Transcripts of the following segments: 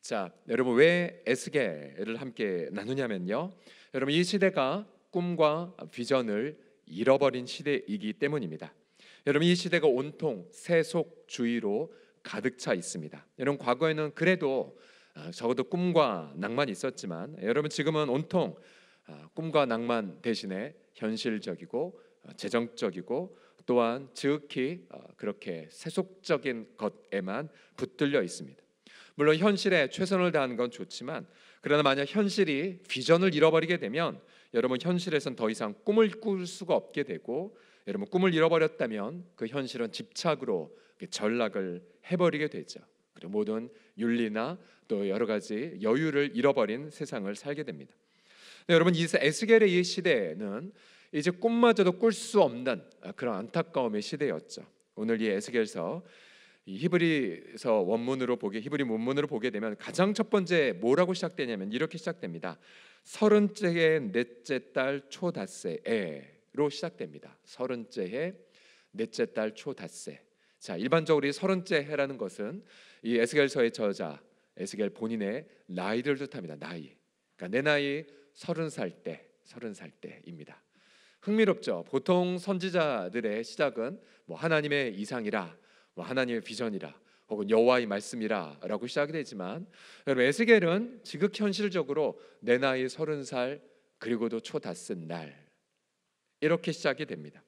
자, 여러분 왜 에스겔을 함께 나누냐면요. 여러분 이 시대가 꿈과 비전을 잃어버린 시대이기 때문입니다. 여러분 이 시대가 온통 세속주의로 가득 차 있습니다. 여러분 과거에는 그래도 적어도 꿈과 낭만이 있었지만 여러분 지금은 온통 꿈과 낭만 대신에 현실적이고 재정적이고 또한 지극히 그렇게 세속적인 것에만 붙들려 있습니다. 물론 현실에 최선을 다하는 건 좋지만 그러나 만약 현실이 비전을 잃어버리게 되면 여러분 현실에선 더 이상 꿈을 꿀 수가 없게 되고 여러분 꿈을 잃어버렸다면 그 현실은 집착으로 전락을 해버리게 되죠. 그리고 모든 윤리나 또 여러 가지 여유를 잃어버린 세상을 살게 됩니다. 네, 여러분 이 에스겔의 이 시대는 이제 꿈마저도 꿀 수 없는 그런 안타까움의 시대였죠. 오늘 이 에스겔서 이 히브리서 원문으로 히브리 문문으로 보게 되면 가장 첫 번째 뭐라고 시작되냐면 이렇게 시작됩니다. 30째의 넷째 달 초닷새에로 시작됩니다. 30째 해 넷째 달 초닷새. 자, 일반적으로 이 30째 해라는 것은 이 에스겔서의 저자 에스겔 본인의 나이를 뜻합니다. 나이. 그러니까 내 나이 30살 때입니다. 흥미롭죠. 보통 선지자들의 시작은 뭐 하나님의 이상이라, 뭐 하나님의 비전이라, 혹은 여호와의 말씀이라라고 시작이 되지만 여러분 에스겔은 지극히 현실적으로 내 나이 30살 그리고도 초닷새 날 이렇게 시작이 됩니다.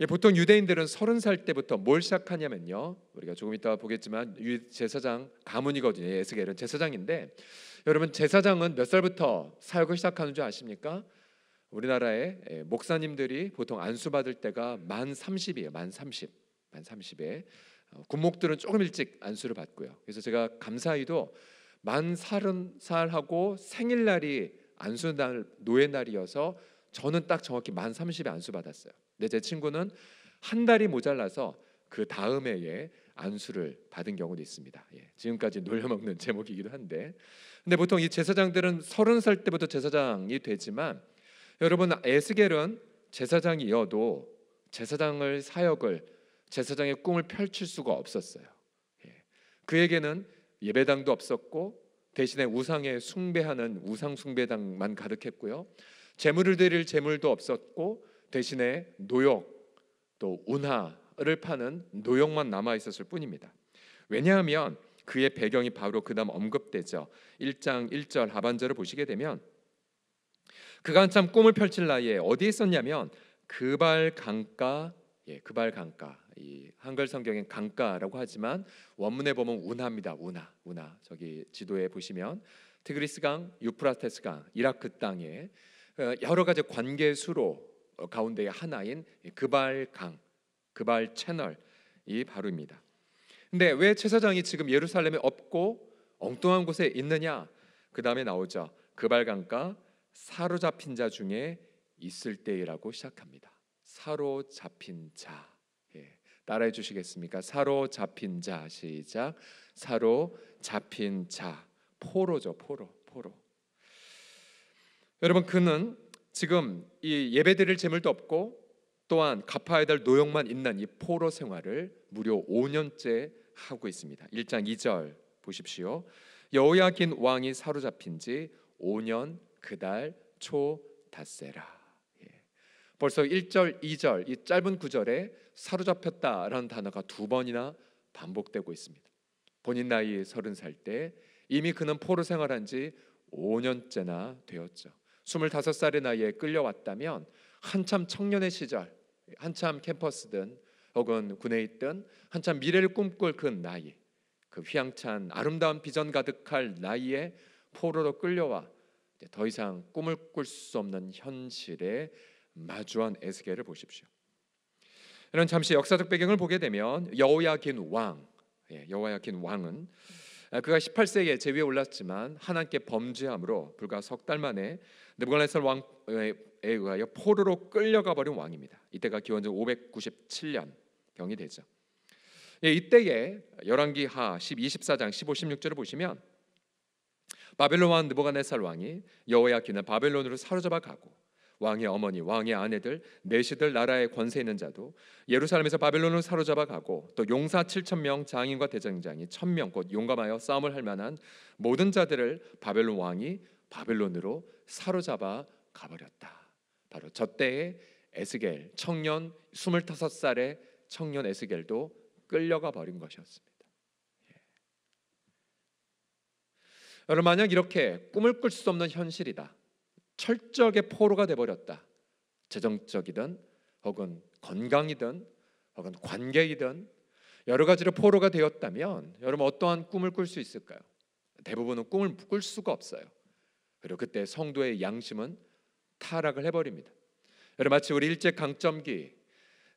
보통 유대인들은 30살 때부터 뭘 시작하냐면요. 우리가 조금 이따 보겠지만 제사장 가문이거든요. 에스겔은 제사장인데 여러분 제사장은 몇 살부터 사역을 시작하는 줄 아십니까? 우리나라의 목사님들이 보통 안수 받을 때가 만 30이에요. 만 30에 군목들은 조금 일찍 안수를 받고요. 그래서 제가 감사히도 만 30살하고 생일날이 안수날 노예날이어서 저는 딱 정확히 만 30에 안수 받았어요. 근데 제 친구는 한 달이 모자라서 그 다음 해에 안수를 받은 경우도 있습니다. 지금까지 놀려먹는 제목이기도 한데 근데 보통 이 제사장들은 30살 때부터 제사장이 되지만 여러분 에스겔은 제사장이어도 제사장의 사역을 제사장의 꿈을 펼칠 수가 없었어요. 그에게는 예배당도 없었고 대신에 우상에 숭배하는 우상 숭배당만 가득했고요. 제물을 드릴 제물도 없었고 대신에 노역 또 운하를 파는 노역만 남아 있었을 뿐입니다. 왜냐하면 그의 배경이 바로 그 다음 언급되죠. 1장 1절 하반절을 보시게 되면 그가 한참 꿈을 펼칠 나이에 어디에 있었냐면 그발 강가, 그발 강가. 이 한글 성경엔 강가라고 하지만 원문에 보면 운하입니다. 운하. 저기 지도에 보시면 티그리스강, 유프라테스강, 이라크 땅에 여러 가지 관계수로 가운데의 하나인 그발강, 그발 채널이 바로입니다. 근데 왜 제사장이 지금 예루살렘에 없고 엉뚱한 곳에 있느냐? 그 다음에 나오죠. 그발강가 사로잡힌 자 중에 있을 때라고 시작합니다. 사로잡힌 자. 따라해 주시겠습니까? 사로잡힌 자. 시작. 사로잡힌 자. 포로죠. 포로. 여러분 그는 지금 이 예배드릴 재물도 없고 또한 갚아야 될 노역만 있는 이 포로 생활을 무려 5년째 하고 있습니다. 1장 2절 보십시오. 여호야긴 왕이 사로잡힌 지 5년 그달 초 닷새라. 벌써 1절, 2절 이 짧은 구절에 사로잡혔다라는 단어가 두 번이나 반복되고 있습니다. 본인 나이 30살 때 이미 그는 포로 생활한 지 5년째나 되었죠. 25살의 나이에 끌려왔다면 한참 청년의 시절, 한참 캠퍼스든 혹은 군에 있든 한참 미래를 꿈꿀 그 나이, 그 휘황찬 아름다운 비전 가득할 나이에 포로로 끌려와 더 이상 꿈을 꿀 수 없는 현실에 마주한 에스겔을 보십시오. 이런 잠시 역사적 배경을 보게 되면 여호야긴 왕은 그가 18세기에 제위에 올랐지만 하나님께 범죄함으로 불과 석 달 만에 느부갓네살 왕에 의하여 포로로 끌려가 버린 왕입니다. 이때가 기원전 597년 경이 되죠. 이때에 열왕기하 24장 15, 16절을 보시면 바벨론 왕 느부갓네살 왕이 여호야긴을 바벨론으로 사로잡아 가고 왕의 어머니, 왕의 아내들, 내시들, 나라에 권세 있는 자도 예루살렘에서 바벨론으로 사로잡아 가고, 또 용사 7,000명, 장인과 대장장이 1,000명 곧 용감하여 싸움을 할 만한 모든 자들을 바벨론 왕이 바벨론으로 사로잡아 가버렸다. 바로 저 때에 에스겔 청년 25살의 청년 에스겔도 끌려가 버린 것이었습니다. 여러분, 만약 이렇게 꿈을 꿀 수 없는 현실이다, 철저하게 포로가 돼버렸다, 재정적이든 혹은 건강이든 혹은 관계이든 여러 가지로 포로가 되었다면 여러분 어떠한 꿈을 꿀 수 있을까요? 대부분은 꿈을 꿀 수가 없어요. 그리고 그때 성도의 양심은 타락을 해버립니다. 여러분, 마치 우리 일제 강점기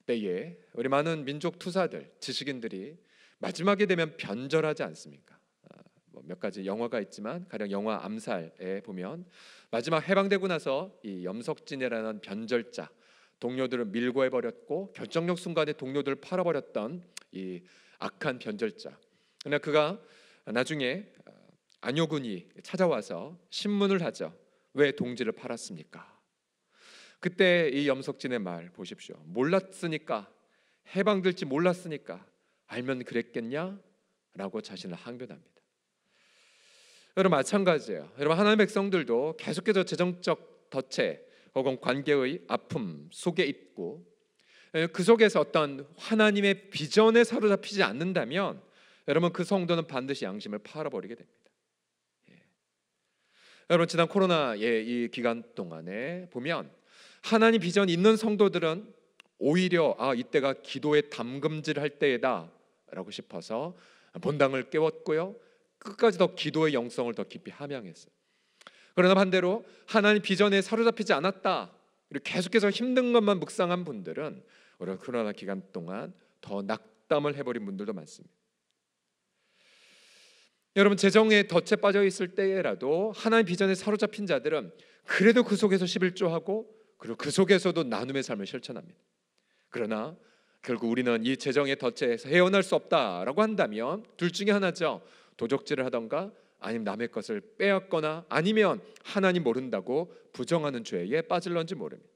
때에 우리 많은 민족 투사들, 지식인들이 마지막에 되면 변절하지 않습니까? 몇 가지 영화가 있지만 가령 영화 암살에 보면 마지막 해방되고 나서 이 염석진이라는 변절자, 동료들을 밀고 해버렸고 결정적 순간에 동료들을 팔아버렸던 이 악한 변절자. 그러나 그가 나중에 안효군이 찾아와서 신문을 하죠. 왜 동지를 팔았습니까? 그때 이 염석진의 말 보십시오. 몰랐으니까, 해방될지 몰랐으니까, 알면 그랬겠냐? 라고 자신을 항변합니다. 여러분, 마찬가지예요. 여러분, 하나님의 백성들도 계속해서 재정적 덫에 혹은 관계의 아픔 속에 있고, 그 속에서 어떤 하나님의 비전에 사로잡히지 않는다면 여러분, 그 성도는 반드시 양심을 팔아버리게 됩니다. 여러분, 지난 코로나의 이 기간 동안에 보면 하나님 비전이 있는 성도들은 오히려 이때가 기도의 담금질 할 때이다 라고 싶어서 본당을 깨웠고요, 끝까지 더 기도의 영성을 더 깊이 함양했어요. 그러나 반대로 하나님 비전에 사로잡히지 않았다, 계속해서 힘든 것만 묵상한 분들은 오히려 코로나 기간 동안 더 낙담을 해버린 분들도 많습니다. 여러분, 재정의 덫에 빠져 있을 때라도 하나님 비전에 사로잡힌 자들은 그래도 그 속에서 11조하고 그리고 그 속에서도 나눔의 삶을 실천합니다. 그러나 결국 우리는 이 재정의 덫에서 헤어날 수 없다라고 한다면 둘 중에 하나죠. 도적질을 하던가 아니면 남의 것을 빼앗거나 아니면 하나님 모른다고 부정하는 죄에 빠질런지 모릅니다.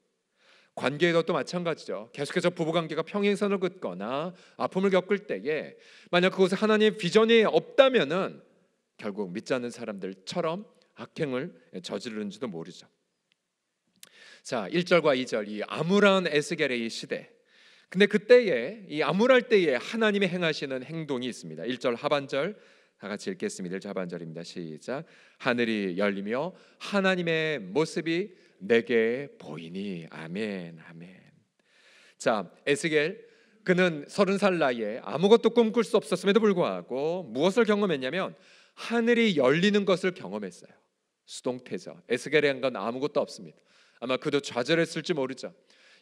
관계에도 또 마찬가지죠. 계속해서 부부관계가 평행선을 긋거나 아픔을 겪을 때에 만약 그곳에 하나님의 비전이 없다면은 결국 믿지 않는 사람들처럼 악행을 저지르는지도 모르죠. 자, 1절과 2절 이 암울한 에스겔의 이 시대. 근데 그때에 이 암울할 때에 하나님이 행하시는 행동이 있습니다. 1절 하반절 다 같이 읽겠습니다. 1절 하반절입니다. 시작. 하늘이 열리며 하나님의 모습이 내게 보이니. 아멘, 아멘. 자, 에스겔 그는 30살 나이에 아무것도 꿈꿀 수 없었음에도 불구하고 무엇을 경험했냐면 하늘이 열리는 것을 경험했어요. 수동태죠. 에스겔이 한 건 아무것도 없습니다. 아마 그도 좌절했을지 모르죠.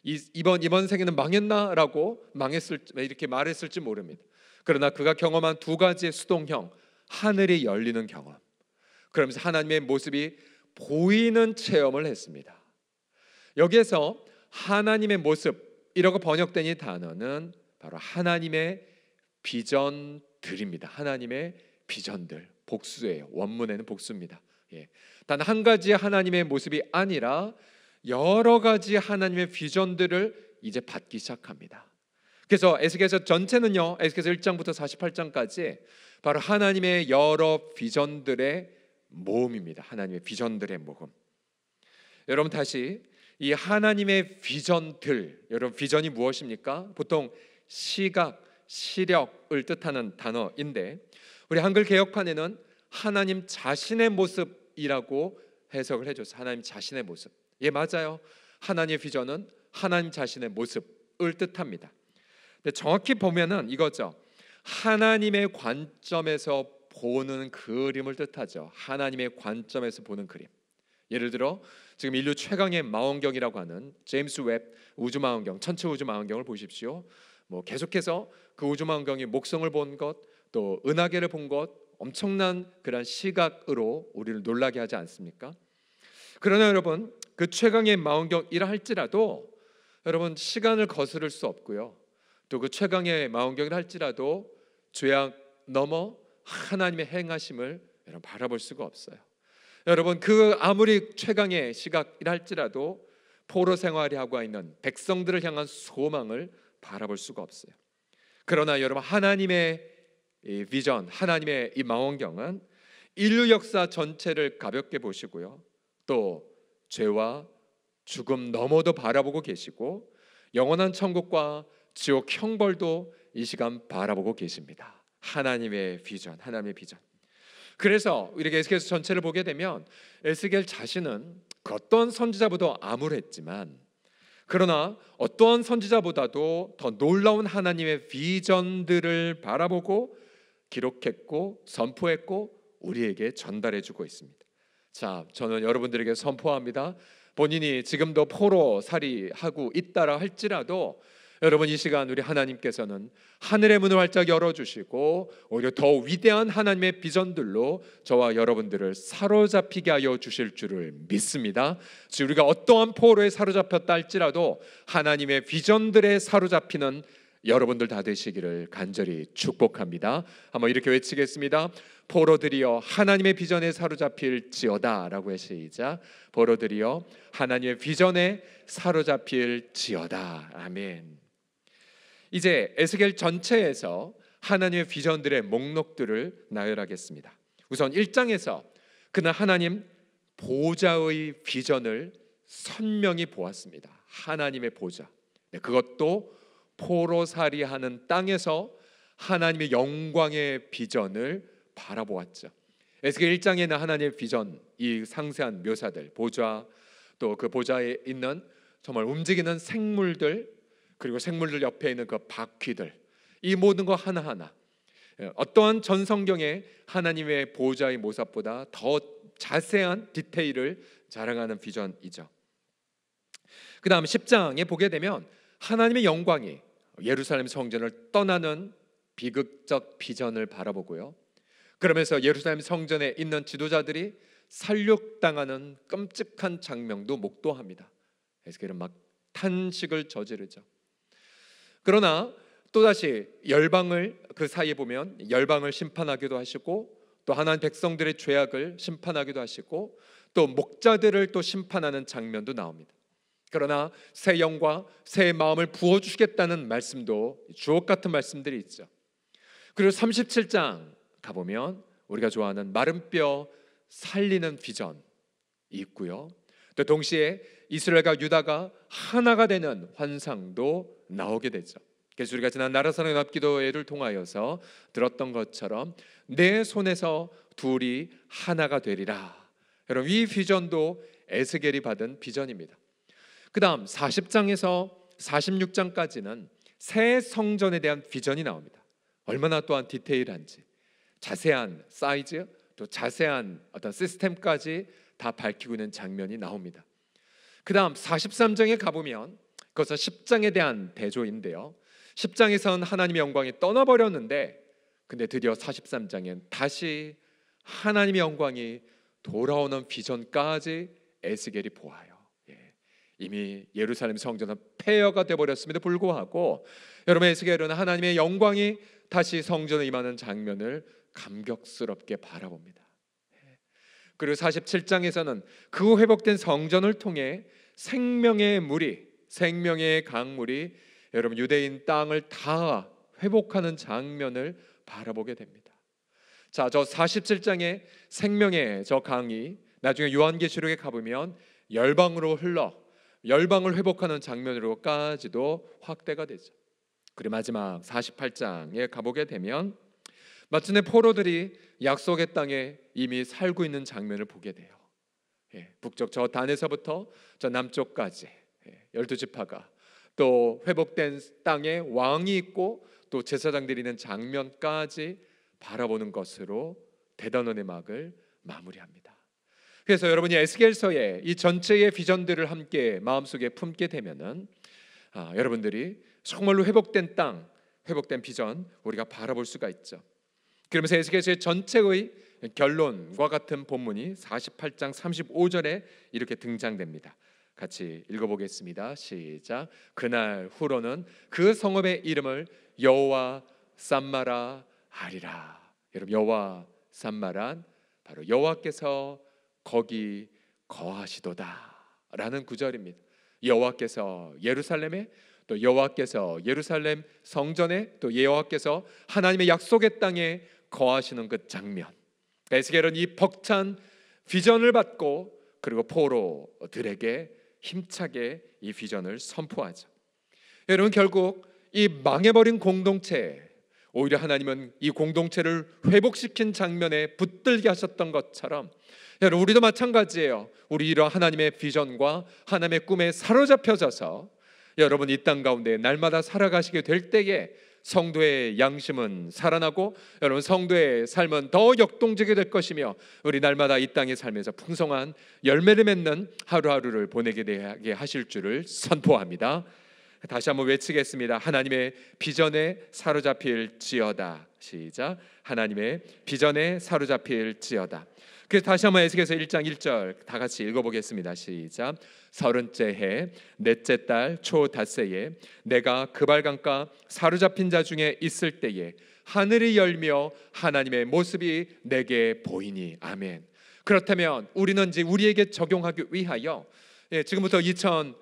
이번 생에는 망했나라고 이렇게 말했을지 모릅니다. 그러나 그가 경험한 두 가지의 수동형, 하늘이 열리는 경험, 그러면서 하나님의 모습이 보이는 체험을 했습니다. 여기에서 하나님의 모습이라고 번역된 이 단어는 바로 하나님의 비전들입니다. 하나님의 비전들, 복수예요. 원문에는 복수입니다. 단 한 가지의 하나님의 모습이 아니라 여러 가지 하나님의 비전들을 이제 받기 시작합니다. 그래서 에스겔서 전체는요, 에스겔서 1장부터 48장까지 바로 하나님의 여러 비전들의 모음입니다. 하나님의 비전들의 모음. 여러분, 다시 이 하나님의 비전들, 여러분 비전이 무엇입니까? 보통 시각, 시력을 뜻하는 단어인데 우리 한글 개역판에는 하나님 자신의 모습이라고 해석을 해줬어요. 하나님 자신의 모습. 예, 맞아요. 하나님의 비전은 하나님 자신의 모습을 뜻합니다. 근데 정확히 보면은 이거죠. 하나님의 관점에서 보는 그림을 뜻하죠. 하나님의 관점에서 보는 그림. 예를 들어 지금 인류 최강의 망원경이라고 하는 제임스 웹 우주망원경, 천체 우주망원경을 보십시오. 계속해서 그 우주망원경이 목성을 본 것, 또 은하계를 본 것, 엄청난 그런 시각으로 우리를 놀라게 하지 않습니까? 그러나 여러분, 그 최강의 망원경이라 할지라도 여러분 시간을 거스를 수 없고요. 또 그 최강의 망원경이라 할지라도 죄악 넘어 하나님의 행하심을 여러분 바라볼 수가 없어요. 여러분, 그 아무리 최강의 시각이라 할지라도 포로 생활이 하고 있는 백성들을 향한 소망을 바라볼 수가 없어요. 그러나 여러분, 하나님의 이 비전, 하나님의 이 망원경은 인류 역사 전체를 가볍게 보시고요, 또 죄와 죽음 너머도 바라보고 계시고 영원한 천국과 지옥 형벌도 이 시간 바라보고 계십니다. 하나님의 비전, 하나님의 비전. 그래서 이렇게 에스겔서 전체를 보게 되면 에스겔 자신은 그 어떤 선지자보다 암울했지만, 그러나 어떠한 선지자보다도 더 놀라운 하나님의 비전들을 바라보고 기록했고 선포했고 우리에게 전달해주고 있습니다. 자, 저는 여러분들에게 선포합니다. 본인이 지금도 포로 살이하고 있다라 할지라도 여러분, 이 시간 우리 하나님께서는 하늘의 문을 활짝 열어주시고 오히려 더 위대한 하나님의 비전들로 저와 여러분들을 사로잡히게 하여 주실 줄을 믿습니다. 지금 우리가 어떠한 포로에 사로잡혔다 할지라도 하나님의 비전들에 사로잡히는 여러분들 다 되시기를 간절히 축복합니다. 한번 이렇게 외치겠습니다. 포로들이여 하나님의 비전에 사로잡힐지어다 라고 시작. 포로들이여 하나님의 비전에 사로잡힐지어다. 아멘. 이제 에스겔 전체에서 하나님의 비전들의 목록들을 나열하겠습니다. 우선 1장에서 그날 하나님 보좌의 비전을 선명히 보았습니다. 하나님의 보좌, 그것도 포로살이하는 땅에서 하나님의 영광의 비전을 바라보았죠. 에스겔 1장에는 하나님의 비전, 이 상세한 묘사들, 보좌, 또 그 보좌에 있는 정말 움직이는 생물들, 그리고 생물들 옆에 있는 그 바퀴들, 이 모든 거 하나하나 어떠한 전성경의 하나님의 보좌의 모습보다 더 자세한 디테일을 자랑하는 비전이죠. 그 다음 10장에 보게 되면 하나님의 영광이 예루살렘 성전을 떠나는 비극적 비전을 바라보고요, 그러면서 예루살렘 성전에 있는 지도자들이 살육당하는 끔찍한 장면도 목도합니다. 에스겔은 막 탄식을 저지르죠. 그러나 또다시 열방을 그 사이에 보면 열방을 심판하기도 하시고, 또 하나님 백성들의 죄악을 심판하기도 하시고, 또 목자들을 또 심판하는 장면도 나옵니다. 그러나 새 영과 새 마음을 부어주시겠다는 말씀도, 주옥 같은 말씀들이 있죠. 그리고 37장 가보면 우리가 좋아하는 마른 뼈 살리는 비전이 있고요, 또 동시에 이스라엘과 유다가 하나가 되는 환상도 나오게 되죠. 그래서 우리가 지난 나라사랑 연합기도회를 통하여서 들었던 것처럼 내 손에서 둘이 하나가 되리라. 여러분, 이 비전도 에스겔이 받은 비전입니다. 그 다음 40장에서 46장까지는 새 성전에 대한 비전이 나옵니다. 얼마나 또한 디테일한지, 자세한 사이즈, 또 자세한 어떤 시스템까지 다 밝히고 있는 장면이 나옵니다. 그 다음 43장에 가보면 그것은 10장에 대한 대조인데요, 10장에서는 하나님의 영광이 떠나버렸는데, 근데 드디어 43장엔 다시 하나님의 영광이 돌아오는 비전까지 에스겔이 보아요. 이미 예루살렘 성전은 폐허가 되어버렸음에도 불구하고 여러분, 에스겔은 하나님의 영광이 다시 성전에 임하는 장면을 감격스럽게 바라봅니다. 그리고 47장에서는 그 회복된 성전을 통해 생명의 물이, 생명의 강물이 여러분 유대인 땅을 다 회복하는 장면을 바라보게 됩니다. 자, 저 47장의 생명의 저 강이 나중에 요한계시록에 가보면 열방으로 흘러 열방을 회복하는 장면으로까지도 확대가 되죠. 그리고 마지막 48장에 가보게 되면 마침내 포로들이 약속의 땅에 이미 살고 있는 장면을 보게 돼요. 북쪽 저 단에서부터 저 남쪽까지 12지파가 또 회복된 땅에 왕이 있고 또 제사장들이 있는 장면까지 바라보는 것으로 대단원의 막을 마무리합니다. 그래서 여러분이 에스겔서의 이 전체의 비전들을 함께 마음속에 품게 되면은 여러분들이 정말로 회복된 땅, 회복된 비전 우리가 바라볼 수가 있죠. 그러면서 에스겔서의 전체의 결론과 같은 본문이 48장 35절에 이렇게 등장됩니다. 같이 읽어보겠습니다. 시작. 그날 후로는 그 성읍의 이름을 여호와 쌈마라 하리라. 여러분, 여호와 쌈마란 바로 여호와께서 거기 거하시도다 라는 구절입니다. 여호와께서 예루살렘에, 또 여호와께서 예루살렘 성전에, 또 여호와께서 하나님의 약속의 땅에 거하시는 그 장면. 에스겔은 이 벅찬 비전을 받고 그리고 포로들에게 힘차게 이 비전을 선포하죠. 여러분, 결국 이 망해버린 공동체, 오히려 하나님은 이 공동체를 회복시킨 장면에 붙들게 하셨던 것처럼 여러분, 우리도 마찬가지예요. 우리 이러한 하나님의 비전과 하나님의 꿈에 사로잡혀져서 여러분 이 땅 가운데 날마다 살아가시게 될 때에 성도의 양심은 살아나고 여러분 성도의 삶은 더 역동적이 될 것이며 우리 날마다 이 땅의 삶에서 풍성한 열매를 맺는 하루하루를 보내게 되게 하실 줄을 선포합니다. 다시 한번 외치겠습니다. 하나님의 비전에 사로잡힐지어다. 시작. 하나님의 비전에 사로잡힐지어다. 그래서 다시 한번 에스겔서 1장 1절 다 같이 읽어보겠습니다. 시작. 30째 해 넷째 달 초 닷새에 내가 그발강가 사로잡힌 자 중에 있을 때에 하늘이 열며 하나님의 모습이 내게 보이니. 아멘. 그렇다면 우리는 이제 우리에게 적용하기 위하여 지금부터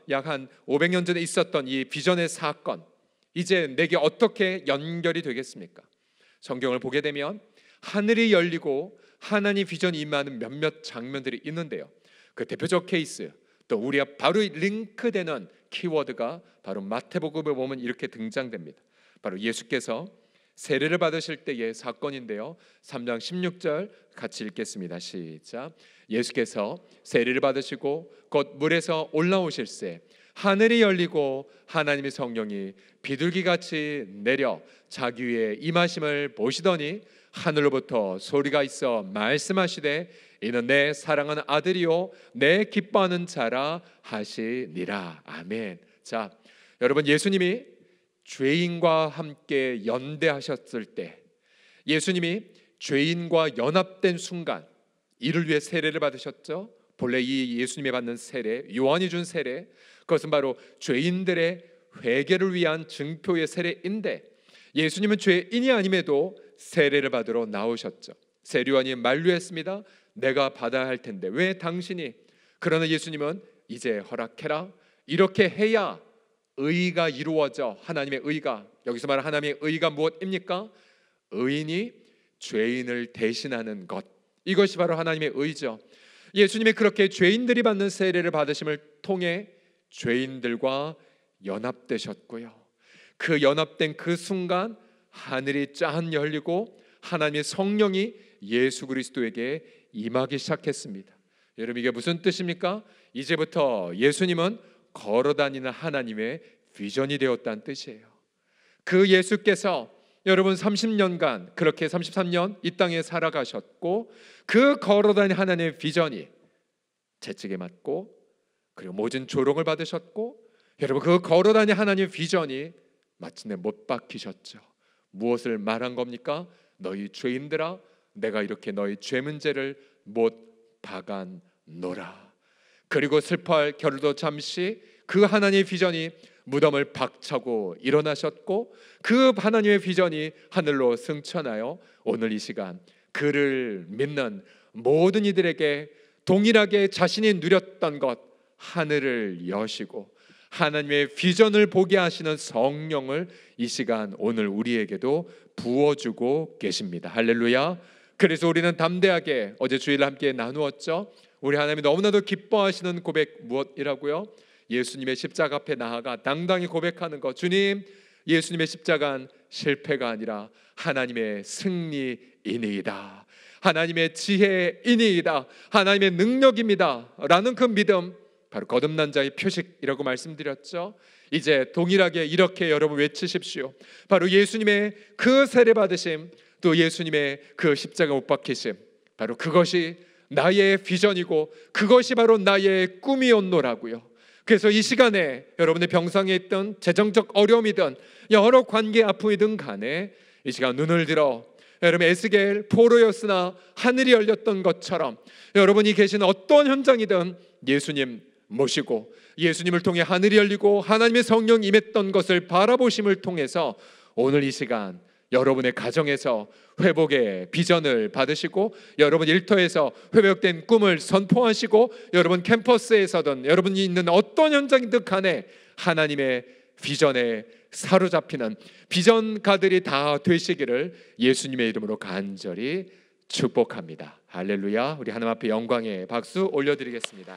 약 한 500년 전에 있었던 이 비전의 사건, 이제 내게 어떻게 연결이 되겠습니까? 성경을 보게 되면 하늘이 열리고 하나님 비전이 임하는 몇몇 장면들이 있는데요. 그 대표적 케이스, 또 우리가 바로 링크되는 키워드가 바로 마태복음에 보면 이렇게 등장됩니다. 바로 예수께서 세례를 받으실 때의 사건인데요. 3장 16절 같이 읽겠습니다. 시작. 예수께서 세례를 받으시고 곧 물에서 올라오실새 하늘이 열리고 하나님의 성령이 비둘기같이 내려 자기 위에 임하심을 보시더니 하늘로부터 소리가 있어 말씀하시되 이는 내 사랑하는 아들이요 내 기뻐하는 자라 하시니라. 아멘. 자, 여러분, 예수님이 죄인과 함께 연대하셨을 때, 예수님이 죄인과 연합된 순간 이를 위해 세례를 받으셨죠. 본래 이 예수님이 받는 세례, 요한이 준 세례, 그것은 바로 죄인들의 회개를 위한 증표의 세례인데 예수님은 죄인이 아님에도 세례를 받으러 나오셨죠. 세례요한이 만류했습니다. 내가 받아야 할 텐데 왜 당신이? 그러나 예수님은 이제 허락해라. 이렇게 해야 의가 이루어져. 하나님의 의가, 여기서 말하는 하나님의 의가 무엇입니까? 의인이 죄인을 대신하는 것, 이것이 바로 하나님의 의죠. 예수님이 그렇게 죄인들이 받는 세례를 받으심을 통해 죄인들과 연합되셨고요. 그 연합된 그 순간 하늘이 짠 열리고 하나님의 성령이 예수 그리스도에게 임하기 시작했습니다. 여러분, 이게 무슨 뜻입니까? 이제부터 예수님은 걸어다니는 하나님의 비전이 되었다는 뜻이에요. 그 예수께서 여러분 30년간 그렇게 33년 이 땅에 살아가셨고 그 걸어다니는 하나님의 비전이 채찍에 맞고 그리고 모진 조롱을 받으셨고 여러분 그 걸어다니는 하나님의 비전이 마침내 못 박히셨죠. 무엇을 말한 겁니까? 너희 죄인들아, 내가 이렇게 너희 죄 문제를 못 박아노라. 그리고 슬퍼할 겨를도 잠시 그 하나님의 비전이 무덤을 박차고 일어나셨고 그 하나님의 비전이 하늘로 승천하여 오늘 이 시간 그를 믿는 모든 이들에게 동일하게 자신이 누렸던 것, 하늘을 여시고 하나님의 비전을 보게 하시는 성령을 이 시간 오늘 우리에게도 부어주고 계십니다. 할렐루야. 그래서 우리는 담대하게 어제 주일을 함께 나누었죠. 우리 하나님이 너무나도 기뻐하시는 고백 무엇이라고요? 예수님의 십자가 앞에 나아가 당당히 고백하는 것. 주님, 예수님의 십자가는 실패가 아니라 하나님의 승리이니이다. 하나님의 지혜이니이다. 하나님의 능력입니다. 라는 그 믿음, 바로 거듭난 자의 표식이라고 말씀드렸죠. 이제 동일하게 이렇게 여러분 외치십시오. 바로 예수님의 그 세례 받으심, 또 예수님의 그 십자가 못 박히심, 바로 그것이 나의 비전이고 그것이 바로 나의 꿈이었노라고요. 그래서 이 시간에 여러분의 병상에 있던 재정적 어려움이든 여러 관계 아픔이든 간에 이 시간 눈을 들어 여러분 에스겔 포로였으나 하늘이 열렸던 것처럼 여러분이 계신 어떤 현장이든 예수님 모시고 예수님을 통해 하늘이 열리고 하나님의 성령이 임했던 것을 바라보심을 통해서 오늘 이 시간 여러분의 가정에서 회복의 비전을 받으시고, 여러분 일터에서 회복된 꿈을 선포하시고, 여러분 캠퍼스에서든 여러분이 있는 어떤 현장이든 간에 하나님의 비전에 사로잡히는 비전가들이 다 되시기를 예수님의 이름으로 간절히 축복합니다. 할렐루야. 우리 하나님 앞에 영광의 박수 올려드리겠습니다.